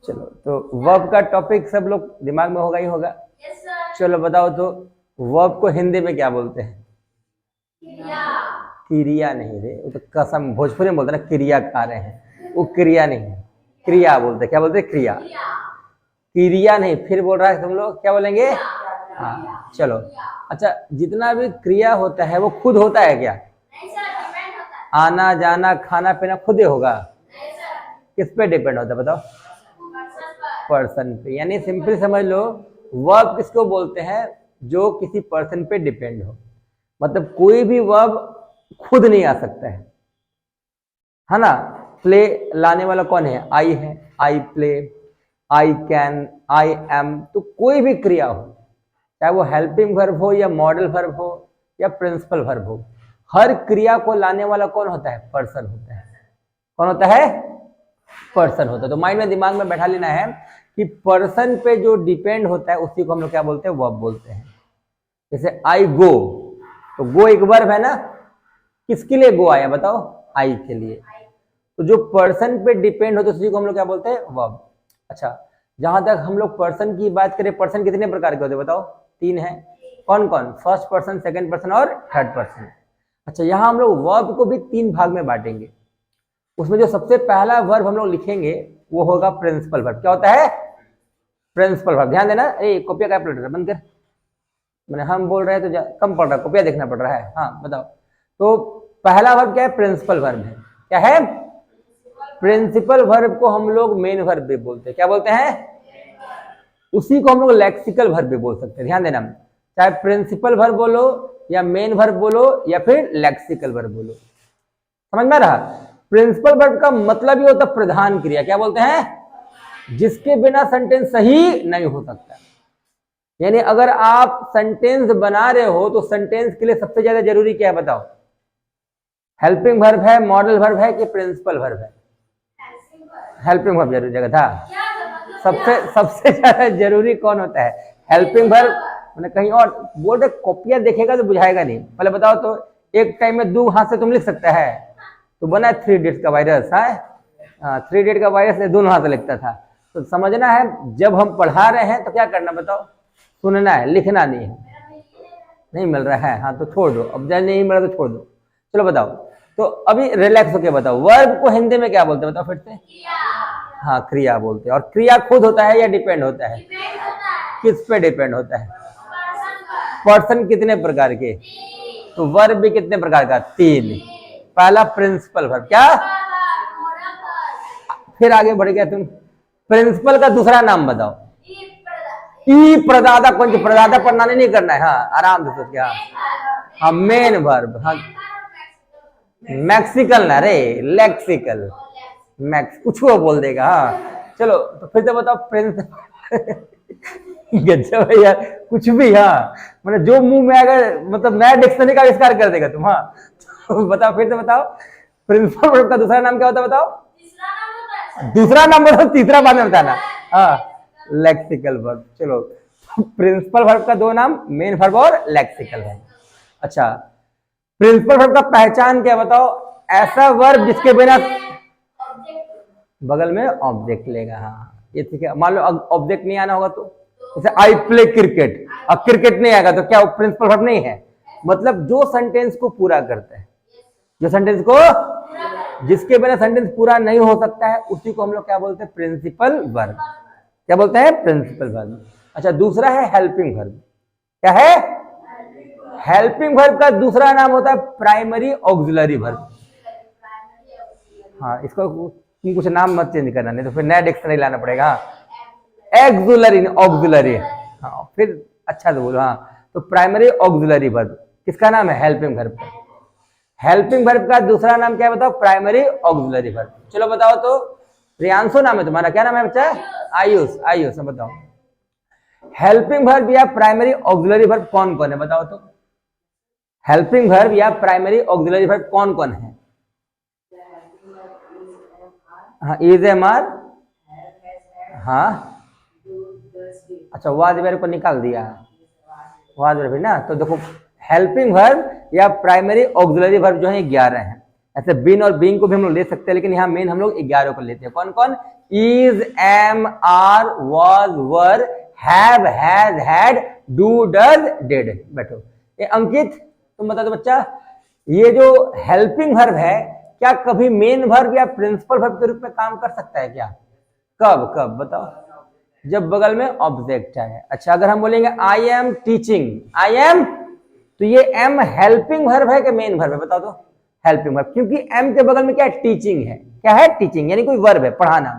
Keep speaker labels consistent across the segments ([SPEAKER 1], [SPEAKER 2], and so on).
[SPEAKER 1] चलो, तो वर्ब का टॉपिक सब लोग दिमाग में होगा ही होगा। चलो बताओ तो वर्ब को हिंदी में क्या बोलते हैं? क्रिया नहीं रे, वो तो कसम भोजपुरी में बोलते हैं ना, क्रिया खा रहे हैं, वो क्रिया नहीं है, क्रिया बोलते हैं। क्या बोलते हैं? क्रिया। क्रिया नहीं, फिर बोल रहा है तुम लोग क्या बोलेंगे? हाँ चलो। अच्छा, जितना भी क्रिया होता है वो खुद होता है क्या? आना जाना खाना पीना खुद ही होगा? किस पे डिपेंड होता है बताओ? पर्सन पे। यानी सिंपल समझ लो, वर्ब किसको बोलते हैं? जो किसी पर्सन पे डिपेंड हो। मतलब कोई भी वर्ब खुद नहीं आ सकता है ना। प्ले लाने वाला कौन है? आई है। I play, I can, I am. तो कोई भी क्रिया हो, चाहे वो हेल्पिंग वर्ब हो या मॉडल वर्ब हो या प्रिंसिपल वर्ब हो, हर क्रिया को लाने वाला कौन होता है? पर्सन होता है। कौन होता है? पर्सन होता है। तो माइंड में दिमाग में बैठा लेना है कि पर्सन पे जो डिपेंड होता है उसी को हम लोग क्या बोलते हैं? वर्ब बोलते हैं। जैसे आई गो, तो गो एक वर्ब है ना। किसके लिए गो आया बताओ? आई के लिए। तो जो पर्सन पे डिपेंड होता है उसी को हम लोग क्या बोलते हैं? वर्ब। अच्छा, जहां तक हम लोग पर्सन की बात करें, पर्सन कितने प्रकार के होते हैं बताओ? 3 है। कौन कौन? फर्स्ट पर्सन, सेकंड पर्सन और थर्ड पर्सन। अच्छा, यहाँ हम लोग वर्ब को भी 3 भाग में बांटेंगे। उसमें जो सबसे पहला वर्ब हम लोग लिखेंगे वो होगा प्रिंसिपल वर्ब। क्या होता है? Principal verb. ध्यान देना। अरे कॉपिया का प्लेटर बंद कर, मैंने हम बोल रहे हैं तो कम पड़ रहा है, कॉपिया देखना पड़ रहा है। हाँ बताओ। तो पहला वर्ब क्या है? प्रिंसिपल वर्ब है। क्या है? प्रिंसिपल वर्ब को हम लोग मेन वर्ब भी बोलते हैं। क्या बोलते हैं? उसी को हम लोग लेक्सिकल वर्ब भी बोल सकते हैं। ध्यान देना, चाहे प्रिंसिपल वर्ब बोलो या मेन वर्ब बोलो या फिर लेक्सिकल वर्ब बोलो। समझ में रहा? प्रिंसिपल वर्ब का मतलब ही होता प्रधान क्रिया। क्या बोलते हैं? जिसके बिना सेंटेंस सही नहीं हो सकता। यानी अगर आप सेंटेंस बना रहे हो तो सेंटेंस के लिए सबसे ज्यादा जरूरी क्या है बताओ? हेल्पिंग वर्ब है, मॉडल वर्ब है कि प्रिंसिपल वर्ब है? हेल्पिंग वर्ब जरूरी जगह था। सबसे सबसे ज्यादा जरूरी कौन होता है? Helping verb. मैंने कहीं और बोल रहे, कॉपियां देखेगा तो बुझाएगा नहीं। पहले बताओ तो, एक टाइम में 2 हाथ से तुम लिख सकता है? तो बना 3 इडियट्स का वायरस है। 3 इडियट का वायरस ने दोनों हाथ से लिखता था। तो समझना है, जब हम पढ़ा रहे हैं तो क्या करना बताओ? सुनना है, लिखना नहीं है। नहीं मिल रहा है, हाँ तो छोड़ दो। अब जब नहीं मिल रहा तो छोड़ दो। चलो बताओ, तो अभी रिलैक्स होके बताओ, वर्ब को हिंदी में क्या बोलते हैं बताओ फिर से? हाँ क्रिया बोलते हैं। और क्रिया खुद होता है या डिपेंड होता है? किस पे डिपेंड होता है? पर्सन कितने प्रकार के? तो वर्ब भी कितने प्रकार का? 3। पहला प्रिंसिपल वर्ब। क्या? फिर आगे बढ़ गया तुम। प्रिंसिपल का दूसरा नाम बताओ। ई प्रदाता। कौन सी प्रदाता प्रणाली नहीं करना है। हाँ आराम से सोच के। हाँ मेन वर्ब। हाँ मैक्सिकल ना रे, लेक्सिकल। मैक्स कुछ को बोल देगा। हाँ चलो, तो फिर से बताओ प्रिंस गजब है यार, कुछ भी। हाँ मतलब जो मुंह में अगर मतलब नया डिक्शनरी का आविष्कार कर देगा तुम। हाँ तो बताओ, फिर से बताओ, प्रिंसिपल वर्ब का दूसरा नाम क्या होता है बताओ? दूसरा नाम बताओ, तीसरा बाद में बताना। हाँ लेक्सिकल वर्ब। चलो, प्रिंसिपल वर्ब का 2 नाम, मेन वर्ब और लेक्सिकल वर्ब। अच्छा, प्रिंसिपल वर्ब का पहचान क्या बताओ? ऐसा वर्ब जिसके बिना बगल में ऑब्जेक्ट लेगा। हाँ ये ठीक है। मान लो ऑब्जेक्ट नहीं आना होगा तो, जैसे आई प्ले क्रिकेट, अब क्रिकेट नहीं आएगा तो क्या वो प्रिंसिपल वर्ब नहीं है? मतलब जो सेंटेंस को पूरा करता है, जो सेंटेंस को, जिसके बिना सेंटेंस पूरा नहीं हो सकता है, उसी को हम लोग क्या बोलते हैं? Principal verb. क्या बोलते हैं? Principal verb. अच्छा, दूसरा है हेल्पिंग वर्ब। क्या है? हेल्पिंग वर्ब का दूसरा नाम होता है प्राइमरी ऑक्सिलरी वर्ब। हाँ इसको कुछ नाम मत चेंज करना, नहीं तो फिर नया डिक्शनरी लाना पड़ेगा। Auxiliary, auxiliary. हाँ फिर अच्छा से बोलो। हाँ तो प्राइमरी ऑक्सिलरी वर्ब किसका नाम है? हेल्पिंग वर्ब का। हेल्पिंग वर्ब का दूसरा नाम क्या है बताओ? Primary auxiliary verb. चलो बताओ तो, प्रियांशु नाम है तुम्हारा, क्या नाम है बच्चा? आयुष। आयुष बताओ, हेल्पिंग वर्ब या प्राइमरी ऑक्सिलरी वर्ब कौन कौन है बताओ तो? हेल्पिंग वर्ब या प्राइमरी ऑक्सिलरी वर्ब कौन कौन है? हाँ इज एम आर। हाँ अच्छा, वाज वेर को निकाल दिया, वाज वेर भी ना। तो देखो, हेल्पिंग वर्ब या प्राइमरी ऑक्सिलरी वर्ब जो है 11 है। ऐसे बीन और बीइंग को भी हम लोग ले सकते हैं, लेकिन यहाँ मेन हम लोग 11 को लेते हैं। कौन कौन? Is, am, are, was, were, have, has, had, do, does, did. बैठो। ये अंकित तुम बता दो बच्चा, ये जो हेल्पिंग वर्ब है क्या कभी मेन वर्ब या प्रिंसिपल वर्ब के रूप में काम कर सकता है क्या? कब कब बताओ? जब बगल में ऑब्जेक्ट है। अच्छा, अगर हम बोलेंगे I am teaching, I am, तो ये एम हेल्पिंग वर्ब है कि मेन वर्ब है? बताओ तो। हेल्पिंग वर्ब, क्योंकि एम के बगल में क्या है? टीचिंग है। क्या है? टीचिंग, यानी कोई वर्ब है, पढ़ाना।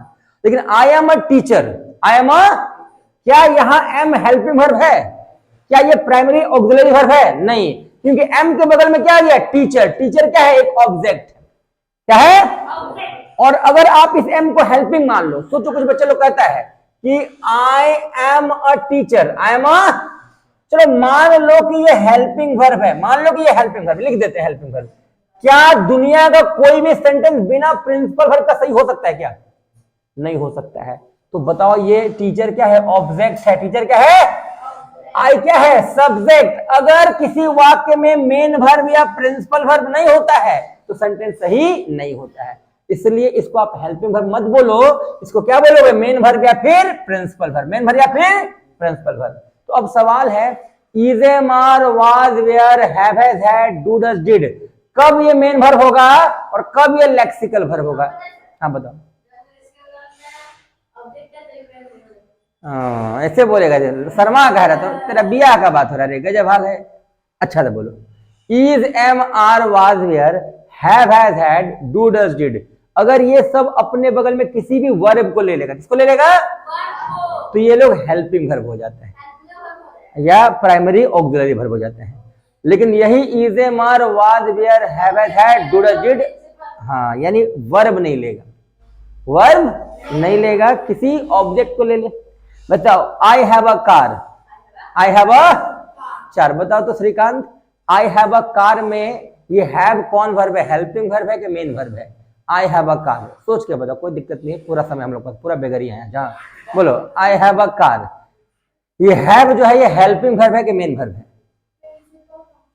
[SPEAKER 1] लेकिन I am a teacher, I am a, क्या यहां एम हेल्पिंग वर्ब है? क्या ये प्राइमरी ऑक्सिलरी वर्ब है? नहीं, क्योंकि एम के बगल में क्या आ गया? टीचर। टीचर क्या है? एक ऑब्जेक्ट। क्या है? और अगर आप इस एम को हेल्पिंग मान लो, सोचो कुछ बच्चे लोग कहता है कि I am a teacher, I am a, चलो मान लो कि ये हेल्पिंग वर्ब है, मान लो कि ये हेल्पिंग वर्ब, लिख देते हैं हेल्पिंग वर्ब। क्या दुनिया का कोई भी सेंटेंस बिना प्रिंसिपल वर्ब का सही हो सकता है क्या? नहीं हो सकता है। तो बताओ ये टीचर क्या है? ऑब्जेक्ट है। टीचर क्या है? आई क्या है? सब्जेक्ट। अगर किसी वाक्य में मेन वर्ब या प्रिंसिपल वर्ब नहीं होता है तो सेंटेंस सही नहीं होता है। इसलिए इसको आप हेल्पिंग वर्ब मत बोलो, इसको क्या बोलोगे? मेन वर्ब या फिर प्रिंसिपल वर्ब। मेन वर्ब या फिर प्रिंसिपल वर्ब। तो अब सवाल है, is, am, are, was, were, have, has, had, do, does, did, कब ये मेन वर्ब होगा और कब ये लेक्सिकल वर्ब होगा? हाँ बताओ। ऐसे बोलेगा? शर्मा कह रहा था, तेरा बिया का बात हो रहा है, गजब हाल है। अच्छा तो बोलो, is, am, are, was, were, have, has, had, do, does, did. अगर ये सब अपने बगल में किसी भी वर्ब को ले लेगा, किसको ले लेगा? तो ये लोग हेल्पिंग वर्ब हो जाते हैं या प्राइमरी ऑक्सिलरी वर्ब हो जाते हैं। लेकिन यही is, am, are, was, were, have, has, had, do, does, did, हाँ, यानी वर्ब नहीं लेगा, वर्ब नहीं लेगा, किसी ऑब्जेक्ट को ले ले। बताओ, I have a car, I have a चार। बताओ तो Shrikant, I have a car में ये हैव कौन वर्ब है? हेल्पिंग वर्ब है कि मेन वर्ब है? आई हैव अ कार। सोच के बताओ, कोई दिक्कत नहीं है, पूरा समय हम लोग पास, पूरा बेगरिया है। जहां बोलो आई हैव अ कार, ये हैव जो है ये हेल्पिंग वर्ब है कि मेन वर्ब है?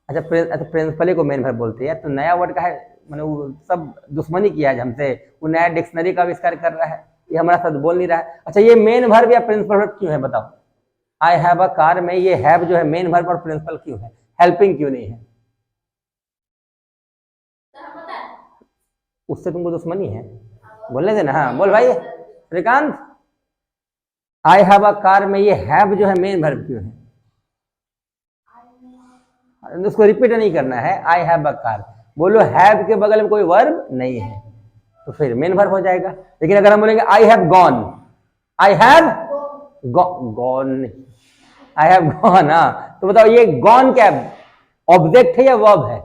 [SPEAKER 1] अच्छा, प्रिंसिपली को मेन वर्ब बोलते हैं। तो नया वर्ड का है, मैंने वो सब दुश्मनी किया है हमसे, वो नया डिक्शनरी का आविष्कार कर रहा है, ये हमारा साथ बोल नहीं रहा है। अच्छा, ये मेन वर्ब या प्रिंसिपल वर्ब क्यों है बताओ? आई हैव अ कार में ये हैव जो है मेन वर्ब और प्रिंसिपल क्यों है? हेल्पिंग क्यों नहीं है? उससे तुमको दुश्मनी है? बोलने देना। हाँ बोल भाई Shrikant, I have a car में ये हैव जो है मेन वर्ब क्यों है? उसको रिपीट नहीं करना है। आई हैव अ कार, बोलो हैव के बगल में कोई वर्ब नहीं है तो फिर मेन वर्ब हो जाएगा। लेकिन अगर हम बोलेंगे I have gone, I have gone, I have gone, हाँ, तो बताओ ये गॉन क्या है? ऑब्जेक्ट है या वर्ब है?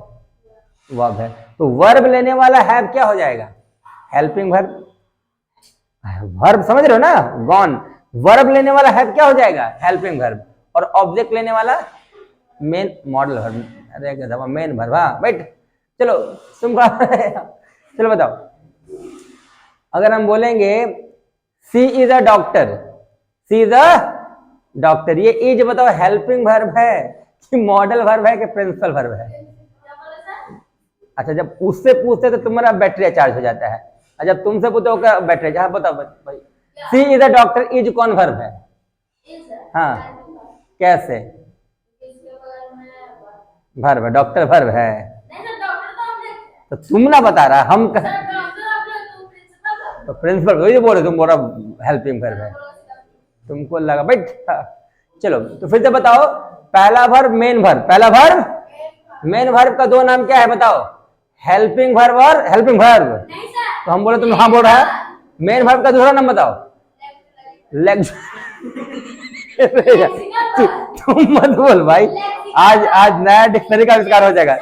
[SPEAKER 1] वर्ब है। तो वर्ब लेने वाला हैव क्या हो जाएगा? Helping verb. वर्ब समझ रहे हो ना? गॉन, वर्ब लेने वाला हैव क्या हो जाएगा? Helping verb. और ऑब्जेक्ट लेने वाला मेन मॉडल वर्ब। अरे गधा, मेन वर्ब। हाँ बैठ, चलो तुम चलो बताओ, अगर हम बोलेंगे she is a doctor, she is a doctor, ये इज बताओ हेल्पिंग वर्ब है कि मॉडल वर्ब है कि प्रिंसिपल वर्ब है? अच्छा, जब उससे पूछते तो तुम्हारा बैटरी चार्ज हो जाता है, और जब तुमसे पूछो क्या बैटरी चार्ज? बताओ भाई, सी इज अ डॉक्टर, इज कौन वर्ब है? हाँ कैसे? वर्ब है, डॉक्टर वर्ब है। तो तुम ना बता रहा, हम तो प्रिंसिपल वही बोल रहे, तुम बोला हेल्पिंग वर्ब है, तुमको लगा बैठ। चलो तो फिर से बताओ, पहला वर्ब मेन वर्ब, पहला वर्ब मेन वर्ब का दो नाम क्या है बताओ? हेल्पिंग वर्ब और हेल्पिंग वर्ब। तो हम बोले तुम हाँ बोल रहा है, मेन वर्ब का दूसरा नाम बताओ। तुम मत बोल भाई, आज नया डिक्शनरी का आविष्कार हो जाएगा,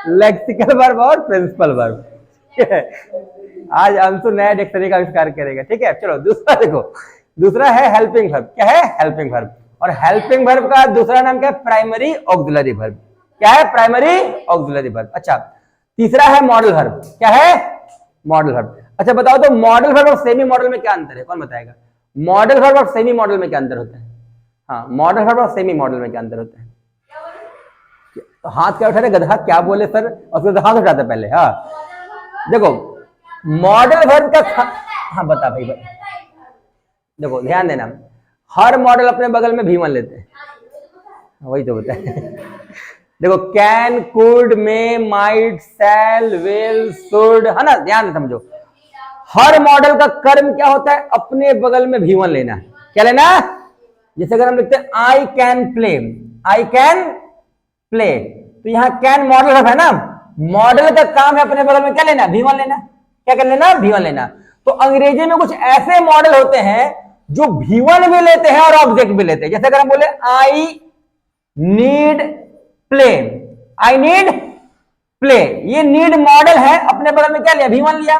[SPEAKER 1] लेक्सिकल वर्ब और प्रिंसिपल वर्ब। आज अंशु नया डिक्शनरी का आविष्कार करेगा, ठीक है। चलो दूसरा देखो, दूसरा है हेल्पिंग वर्ब। क्या है? Helping verb. और हेल्पिंग वर्ब का दूसरा नाम क्या है? Primary auxiliary verb. क्या है? Primary auxiliary verb. अच्छा, तीसरा है मॉडल वर्ब। क्या है? Modal verb. अच्छा बताओ तो मॉडल वर्ब और सेमी मॉडल में क्या अंतर है? कौन बताएगा? मॉडल वर्ब और सेमी मॉडल में क्या अंतर होता है? हाँ, मॉडल वर्ब और सेमी मॉडल में क्या अंतर होता है? तो हाथ क्या उठा रहे गधा, क्या बोले सर? और फिर हाथ उठाता पहले। हाँ देखो मॉडल वर्ब का हाँ बता भाई देखो ध्यान देना, हर मॉडल अपने बगल में भी1 लेते हैं, वही तो बता देखो can, could, may, might, shall, will, should, है ना, ध्यान से समझो। हर मॉडल का कर्म क्या होता है, अपने बगल में भी1 लेना है। क्या लेना? जैसे अगर हम लिखते हैं I can play, I can play, तो यहां कैन मॉडल है ना, मॉडल का काम है अपने बगल में क्या लेना, भी1 लेना। क्या कर लेना? भी1 लेना। तो अंग्रेजी में कुछ ऐसे मॉडल होते हैं जो भी1 भी लेते हैं और ऑब्जेक्ट भी लेते हैं। जैसे अगर हम बोले I need play, I need play, ये नीड मॉडल है, अपने बगल में क्या लिया, भी1 लिया।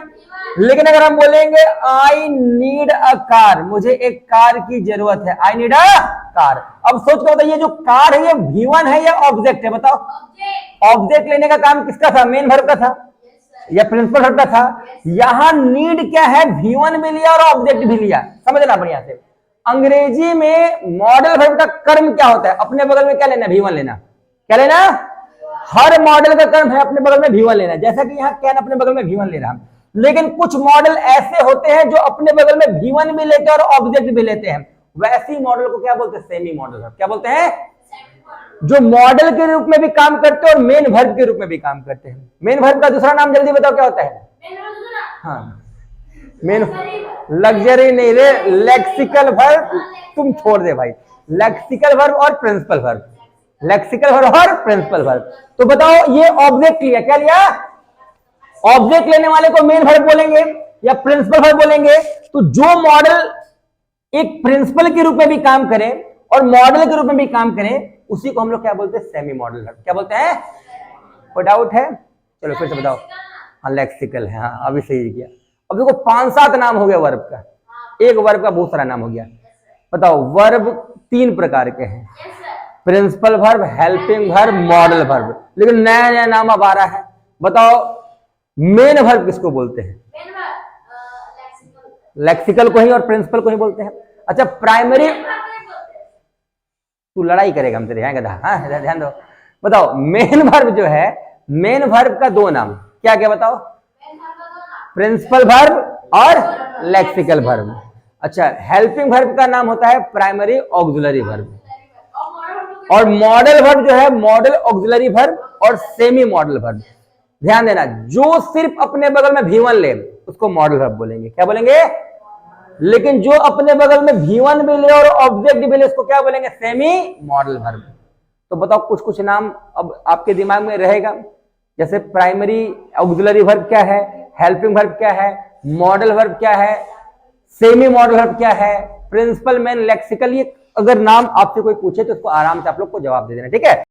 [SPEAKER 1] लेकिन अगर हम बोलेंगे आई नीड अ कार, मुझे एक कार की जरूरत है, आई नीड अ कार, अब सोच कर बताइए जो कार है ये भी1 है या ऑब्जेक्ट है, बताओ। ऑब्जेक्ट लेने का काम किसका था, मेन वर्ब का था या प्रिंसिपल वर्ब का था। यहां नीड क्या है, भी1 भी लिया और ऑब्जेक्ट भी लिया। समझना बढ़िया से, अंग्रेजी में मॉडल वर्ब का कर्म क्या होता है, अपने बगल में क्या लेना, भी1 लेना। क्या लेना? हर मॉडल का कर्म है अपने बगल में भी1 लेना। जैसा कि यहाँ कैन अपने बगल में भी1 ले रहा है, लेकिन कुछ मॉडल ऐसे होते हैं जो अपने बगल में भी1 भी लेते हैं और ऑब्जेक्ट भी लेते हैं। वैसी मॉडल को क्या बोलते हैं, सेमी मॉडल। क्या बोलते हैं? जो मॉडल के रूप में भी काम करते हैं और मेन वर्ब के रूप में भी काम करते हैं। मेन वर्ब का दूसरा नाम जल्दी बताओ क्या होता है? हाँ मेन लग्जरी नहीं रे, लेक्सिकल वर्ब। तुम छोड़ दे भाई, लेक्सिकल वर्ब और प्रिंसिपल वर्ब, लेक्सिकल वर्ब और प्रिंसिपल वर्ब। तो बताओ ये ऑब्जेक्ट लिया, क्या लिया? ऑब्जेक्ट लेने वाले को मेन वर्ब बोलेंगे या प्रिंसिपल वर्ब बोलेंगे। तो जो मॉडल एक प्रिंसिपल के रूप में भी काम करे और मॉडल के रूप में भी काम करे, उसी को हम लोग क्या बोलते हैं, सेमी मॉडल वर्ब। क्या बोलते हैं? कोई डाउट है? चलो फिर से बताओ। हाँ लेक्सिकल है, हाँ अभी सही किया। अब देखो 5-7 नाम हो गया वर्ब का, एक वर्ब का बहुत सारा नाम हो गया। बताओ वर्ब 3 प्रकार के हैं, principal verb, helping verb, modal verb. लेकिन नया नया नाम अब आ रहा है, बताओ मेन वर्ब किसको बोलते हैं? लेक्सिकल को ही और प्रिंसिपल को ही बोलते हैं। अच्छा प्राइमरी, तू लड़ाई करेगा हम तेरे, गधा। हाँ ध्यान दो, बताओ मेन वर्ब जो है, मेन वर्ब का 2 नाम क्या क्या बताओ? प्रिंसिपल वर्ब और लेक्सिकल वर्ब। अच्छा हेल्पिंग वर्ब का नाम होता है प्राइमरी ऑक्सिलरी वर्ब, और मॉडल वर्ब जो है मॉडल ऑक्सिलरी वर्ब और सेमी मॉडल वर्ब। ध्यान देना, जो सिर्फ अपने बगल में भी1 ले उसको मॉडल वर्ब बोलेंगे। क्या बोलेंगे? लेकिन जो अपने बगल में भी1 भी ले और ऑब्जेक्ट भी ले उसको क्या बोलेंगे, सेमी मॉडल वर्ब। तो बताओ कुछ कुछ नाम अब आपके दिमाग में रहेगा, जैसे प्राइमरी ऑक्सिलरी वर्ब क्या है, हेल्पिंग वर्ब क्या है, मॉडल वर्ब क्या है, सेमी मॉडल वर्ब क्या है, प्रिंसिपल, मेन, लेक्सिकल। ये अगर नाम आपसे कोई पूछे तो उसको आराम से आप लोग को जवाब दे देना, ठीक है।